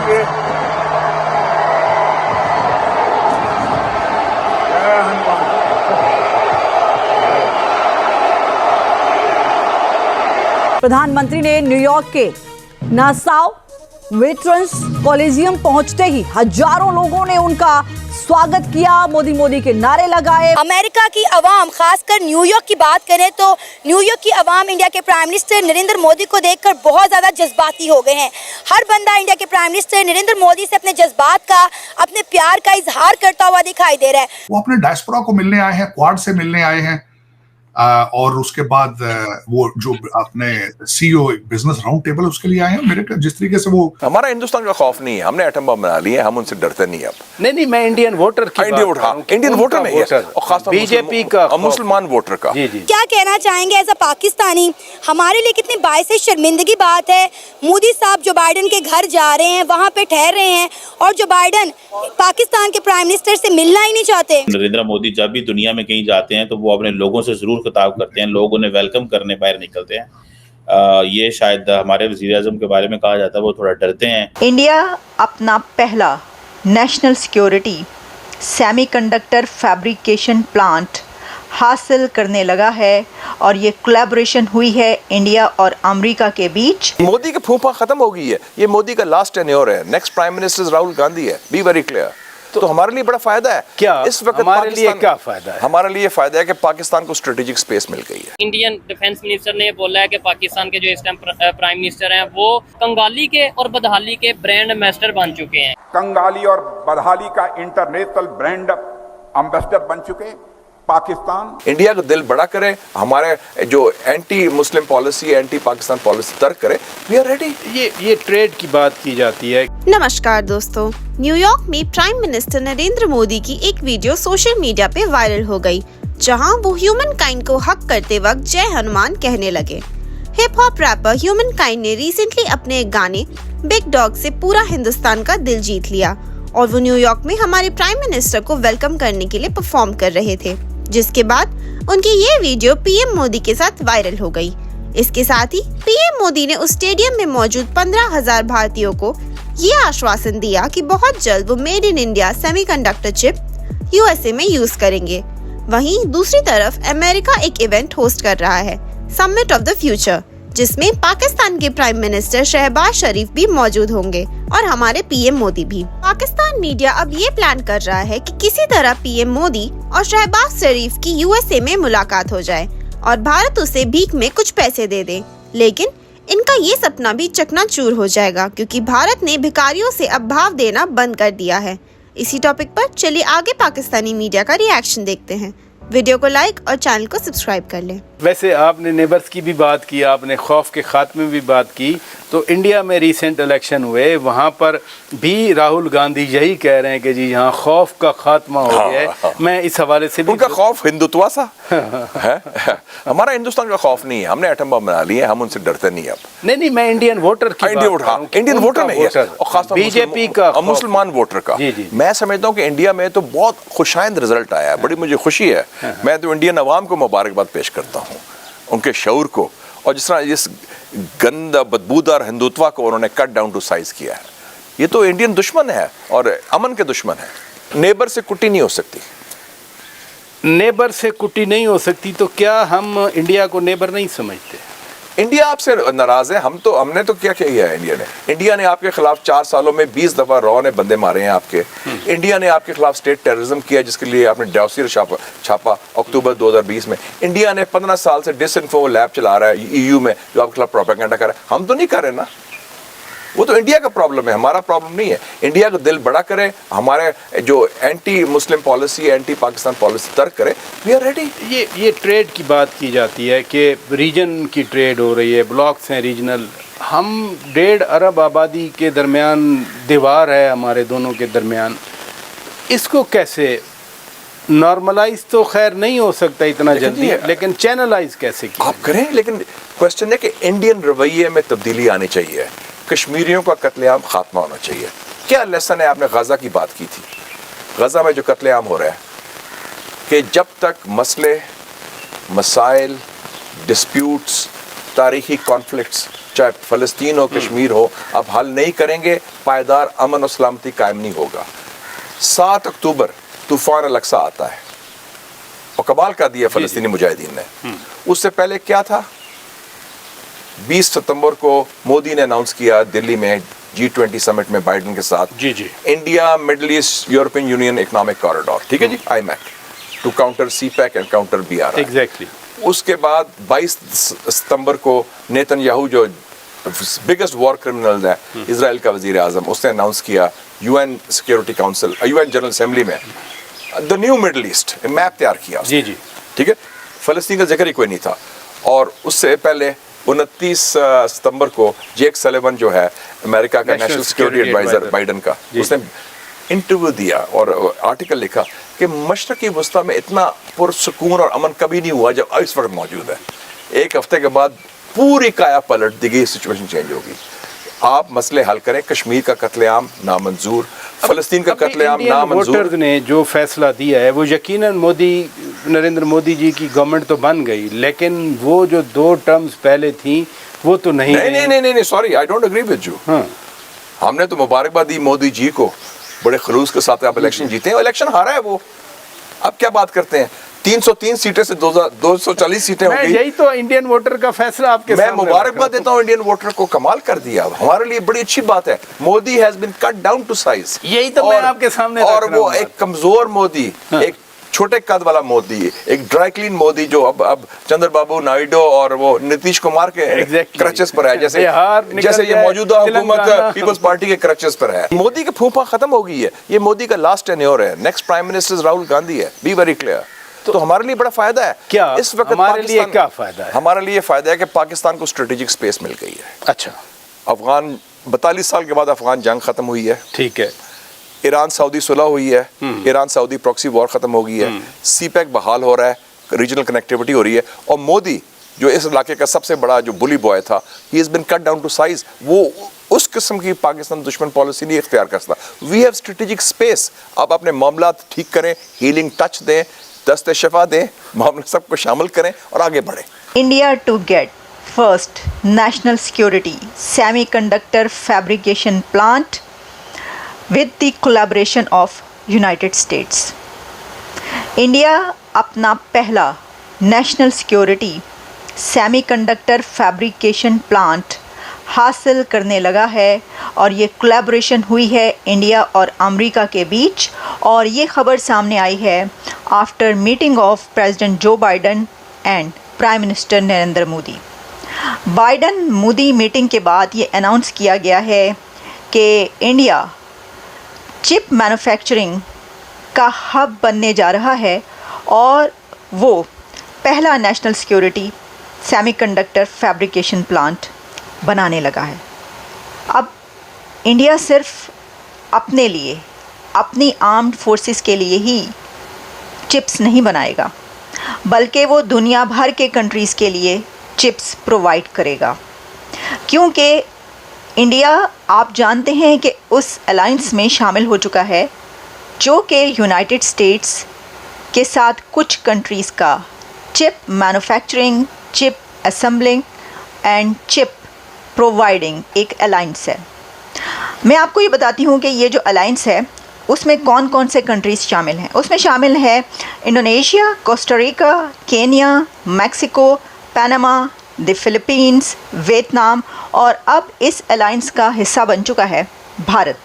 करेंगे। जय हनुमान। प्रधानमंत्री ने न्यूयॉर्क के नासाउ वेटरन्स कॉलेजियम पहुंचते ही हजारों लोगों ने उनका स्वागत किया, मोदी के नारे लगाए। अमेरिका की आवाम, खासकर न्यूयॉर्क की बात करें तो न्यूयॉर्क की आवाम इंडिया के प्राइम मिनिस्टर नरेंद्र मोदी को देखकर बहुत ज़्यादा जज्बाती हो गए हैं। हर बंदा इंडिया के प्राइम मिनिस्टर नरेंद्र मोदी से अपने जज्बात का, अपने प्यार का इजहार करता हुआ दिखाई दे रहा है। वो अपने डायस्पोरा को मिलने आए हैं, क्वाड से मिलने आए हैं, और उसके बाद वो जो अपने सीईओ बिजनेस राउंड टेबल उसके लिए आए हैं। मेरे जिस तरीके से वो, हमारा हिंदुस्तान का खौफ नहीं है, हमने एटम बम बना लिए, हम उनसे डरते नहीं अब। नहीं, मैं इंडियन वोटर की इंडियन वोटर नहीं है, और खासतौर बीजेपी का मुसलमान वोटर का। जी। क्या कहना चाहेंगे एज अ पाकिस्तानी, हमारे लिए कितनी बाइस शर्मिंदगी बात है, मोदी साहब जो बाइडन के घर जा रहे हैं, वहाँ पे ठहर रहे हैं, और जो बाइडन पाकिस्तान के प्राइम मिनिस्टर से मिलना ही नहीं चाहते। नरेंद्र मोदी जब भी दुनिया में कहीं जाते हैं तो वो अपने लोगों से जरूर खिताब करते हैं, लोग उन्हें वेलकम करने बाहर निकलते हैं। ये शायद हमारे वज़ीर-ए-आज़म के बारे में कहा जाता है वो थोड़ा डरते हैं। इंडिया अपना पहला national security semiconductor fabrication plant हासिल करने लगा है, और ये कोलैबोरेशन हुई है इंडिया और अमेरिका के बीच। मोदी की फूफा खत्म हो गई है, ये मोदी का लास्ट टेन्योर है, next prime minister Rahul Gandhi है, बी वेरी क्लियर। तो हमारे लिए बड़ा फायदा है। क्या इस वक्त हमारे लिए क्या फायदा है? हमारे लिए फायदा है कि पाकिस्तान को स्ट्रेटेजिक स्पेस मिल गई है। इंडियन डिफेंस मिनिस्टर ने बोला है कि पाकिस्तान के जो इस टाइम प्राइम मिनिस्टर हैं वो कंगाली के और बदहाली के ब्रांड एम्बेसडर बन चुके हैं। कंगाली और बदहाली का इंटरनेशनल ब्रांड एम्बेसडर बन चुके पाकिस्तान। इंडिया का दिल बड़ा करे, हमारे जो anti Muslim policy, anti Pakistan policy तर्क करे, वी आर रेडी। ये ट्रेड की बात की जाती है। नमस्कार दोस्तों, न्यूयॉर्क में प्राइम मिनिस्टर नरेंद्र मोदी की एक वीडियो सोशल मीडिया पे वायरल हो गई, जहां वो ह्यूमन काइंड को हक करते वक्त जय हनुमान कहने लगे। Hip hop rapper Human Kind ने रिसेंटली अपने एक गाने बिग डॉग से पूरा हिंदुस्तान का दिल जीत लिया, और वो न्यूयॉर्क में हमारे प्राइम मिनिस्टर को वेलकम करने के लिए परफॉर्म कर रहे थे, जिसके बाद उनकी ये वीडियो पीएम मोदी के साथ वायरल हो गई। इसके साथ ही पीएम मोदी ने उस स्टेडियम में मौजूद 15,000 भारतीयों को ये आश्वासन दिया कि बहुत जल्द वो made in India semiconductor chip USA में यूज करेंगे। वहीं दूसरी तरफ अमेरिका एक इवेंट होस्ट कर रहा है, समिट ऑफ द फ्यूचर, जिसमें पाकिस्तान के प्राइम मिनिस्टर शहबाज शरीफ भी मौजूद होंगे और हमारे पीएम मोदी भी। पाकिस्तान मीडिया अब ये प्लान कर रहा है कि किसी तरह पीएम मोदी और शहबाज शरीफ की यूएसए में मुलाकात हो जाए और भारत उसे भीख में कुछ पैसे दे दे, लेकिन इनका ये सपना भी चकनाचूर हो जाएगा, क्योंकि भारत ने भिखारियों से अब भाव देना बंद कर दिया है। इसी टॉपिक पर चलिए आगे पाकिस्तानी मीडिया का रिएक्शन देखते हैं। वीडियो को लाइक और चैनल को सब्सक्राइब कर लें। वैसे आपने नेबर्स की भी बात की, आपने खौफ के खात्मे भी बात की, तो इंडिया में रिसेंट इलेक्शन हुए, वहाँ पर भी राहुल गांधी यही कह रहे हैं कि जी यहाँ खौफ का खात्मा हो गया है। मैं इस हवाले से भी, उनका खौफ हिंदुत्व सा है, हमारा हिंदुस्तान का खौफ नहीं है, हमने एटम बम बना लिए, हम उनसे डरते नहीं अब। नहीं, मैं इंडियन वोटर की इंडियन वोटर नहीं है, और खासतौर बीजेपी का मुसलमान वोटर का। मैं समझता हूँ कि इंडिया में तो बहुत खुशाइंद रिजल्ट आया है, बड़ी मुझे खुशी है। मैं तो इंडियन अवाम को मुबारकबाद पेश करता हूँ, उनके शऊर को, और जिस तरह इस गंदा बदबूदार हिंदुत्व को उन्होंने कट डाउन टू साइज किया है। ये तो इंडियन दुश्मन है और अमन के दुश्मन है। नेबर से कुटी नहीं हो सकती, नेबर से कुटी नहीं हो सकती, तो क्या हम इंडिया को नेबर नहीं समझते? इंडिया आपसे नाराज है। हमने तो क्या किया है इंडिया ने आपके खिलाफ 4 सालों में 20 दफा रॉ ने बंदे मारे हैं आपके। इंडिया ने आपके खिलाफ स्टेट टेररिज्म किया, जिसके लिए आपने डॉसियर छापा अक्टूबर 2020 में। इंडिया ने 15 साल से डिसइंफो लैब चला रहा है ईयू में, जो आपके खिलाफ प्रोपेगेंडा कर रहा है। हम तो नहीं कर रहे ना, वो तो इंडिया का प्रॉब्लम है, हमारा प्रॉब्लम नहीं है। इंडिया को दिल बड़ा करे, हमारे जो anti Muslim policy, anti Pakistan policy तर्क करे, वी आर रेडी। ये ट्रेड की बात की जाती है कि रीजन की ट्रेड हो रही है, ब्लॉक्स हैं रीजनल। हम 1.5 अरब आबादी के दरमियान दीवार है हमारे दोनों के दरमियान, इसको कैसे नॉर्मलाइज तो खैर नहीं हो सकता इतना जल्दी, लेकिन चैनलाइज कैसे किया आप करें। लेकिन क्वेश्चन है कि इंडियन रवैये में तब्दीली आनी चाहिए, कश्मीरियों का कत्लेआम खात्मा होना चाहिए। क्या लेसन है? आपने गजा की बात की थी, गजा में जो कत्लेआम हो रहा है, कि जब तक मसले, मसाइल, डिस्प्यूट्स, तारीखी कॉन्फ्लिक्ट्स चाहे फ़लस्तीन हो, कश्मीर हो, आप हल नहीं करेंगे, पायदार अमन और सलामती कायम नहीं होगा। 7 अक्टूबर तूफान अल-अक्सा आता है और कमाल कर दिया फ़लस्तीनी मुजाहिदीन ने। उससे पहले क्या था? 20 सितंबर को मोदी ने अनाउंस किया दिल्ली में G20 समिट में बाइडेन के साथ, India middle east European union economic corridor, ठीक है जी, IMEC, to counter CPEC and counter BRI। Exactly. उसके बाद 22 सितंबर को नेतन्याहू जो बिगेस्ट वॉर क्रिमिनल है, इजराइल का वजीर आजम, उसने अनाउंस किया UN security council, UN general assembly में the new middle east map तैयार किया। जी जी, ठीक है, फलस्तीन का जिक्र ही कोई नहीं था। और उससे पहले 29 सितंबर को जेक सलिवन जो है अमेरिका का नेशनल सिक्योरिटी एडवाइजर बाइडेन का, उसने इंटरव्यू दिया और आर्टिकल लिखा कि मशरक़ी वस्ता में इतना पुरसुकून और अमन कभी नहीं हुआ जब इस वक्त मौजूद है। एक हफ्ते के बाद पूरी काया पलट दी गई, सिचुएशन चेंज होगी। आप मसले हल करें, कश्मीर का कत्लेआम नामंजूर, फलस्तीन का कत्लेआम नामंजूर। वोटर्स ने जो फैसला दिया है वो यकीनन नरेंद्र मोदी जी की गवर्नमेंट तो बन गई, लेकिन वो जो 2 टर्म्स पहले थी वो तो नहीं। नहीं, sorry, I don't agree with you. हमने तो मुबारकबाद दी मोदी जी को, बड़े खलूस के साथ आप इलेक्शन जीते हैं, इलेक्शन हारा है वो। अब क्या बात करते हैं? 303 सीटें से 240 सीटें हो गई। यही तो इंडियन वोटर का फैसला आपके मैं मुबारकबाद देता हूँ इंडियन वोटर को, कमाल कर दिया, हमारे लिए बड़ी अच्छी बात है। Modi has been cut down to size, यही तो मैं आपके सामने और वो एक कमजोर मोदी, एक छोटे कद वाला मोदी, एक ड्राई क्लीन मोदी जो अब चंद्रबाबू नायडू और वो नीतीश कुमार के क्रचेस पर है, जैसे ये मौजूदा हुकूमत पीपल्स पार्टी के क्रचेस पर है। मोदी की फूफा खत्म हो गई है, ये मोदी का लास्ट टेन्योर है। Next prime minister Rahul Gandhi है, बी वेरी क्लियर। तो हमारे लिए बड़ा फायदा है। क्या इस वक्त हमारे लिए क्या फायदा है? हमारे लिए फायदा है कि पाकिस्तान को स्ट्रेटेजिक स्पेस मिल गई है। अच्छा, अफगान 42 साल के बाद अफगान जंग खत्म हुई है, ठीक है। ईरान सऊदी सुलह हुई है, ईरान सऊदी प्रॉक्सी वॉर खत्म हो गई है, CPEC बहाल हो रहा है, रीजनल कनेक्टिविटी हो रही है, और मोदी जो इस इलाके का सबसे बड़ा जो बुली बॉय था, he has been cut down to size. वो उस किस्म की पाकिस्तान दुश्मन पॉलिसी नहीं इख्तियार कर सकता। We have strategic space. आप अपने मामला ठीक करें, हीलिंग टच दें, दस्ते शफा दें, मामले सबको शामिल करें और आगे बढ़ें। India to get first national security semiconductor fabrication plant with the collaboration of United States. India अपना पहला national security semiconductor fabrication plant हासिल करने लगा है, और ये कोलैबोरेशन हुई है इंडिया और अमेरिका के बीच, और ये खबर सामने आई है after meeting of president Joe Biden and prime minister Narendra Modi. Biden Modi meeting के बाद ये अनाउंस किया गया है कि इंडिया चिप मैन्युफैक्चरिंग का हब बनने जा रहा है, और वो पहला national security semiconductor fabrication plant बनाने लगा है। अब इंडिया सिर्फ अपने लिए, अपनी आर्म्ड फोर्सेस के लिए ही चिप्स नहीं बनाएगा, बल्कि वो दुनिया भर के कंट्रीज़ के लिए चिप्स प्रोवाइड करेगा, क्योंकि इंडिया आप जानते हैं कि उस अलायंस में शामिल हो चुका है जो कि यूनाइटेड स्टेट्स के साथ कुछ कंट्रीज़ का chip manufacturing, chip assembling and chip providing एक अलायंस है। मैं आपको ये बताती हूँ कि ये जो अलायंस है उसमें कौन कौन से कंट्रीज़ शामिल हैं। उसमें शामिल है Indonesia, Costa Rica, Kenya, Mexico, Panama, the Philippines, Vietnam, और अब इस अलायंस का हिस्सा बन चुका है भारत।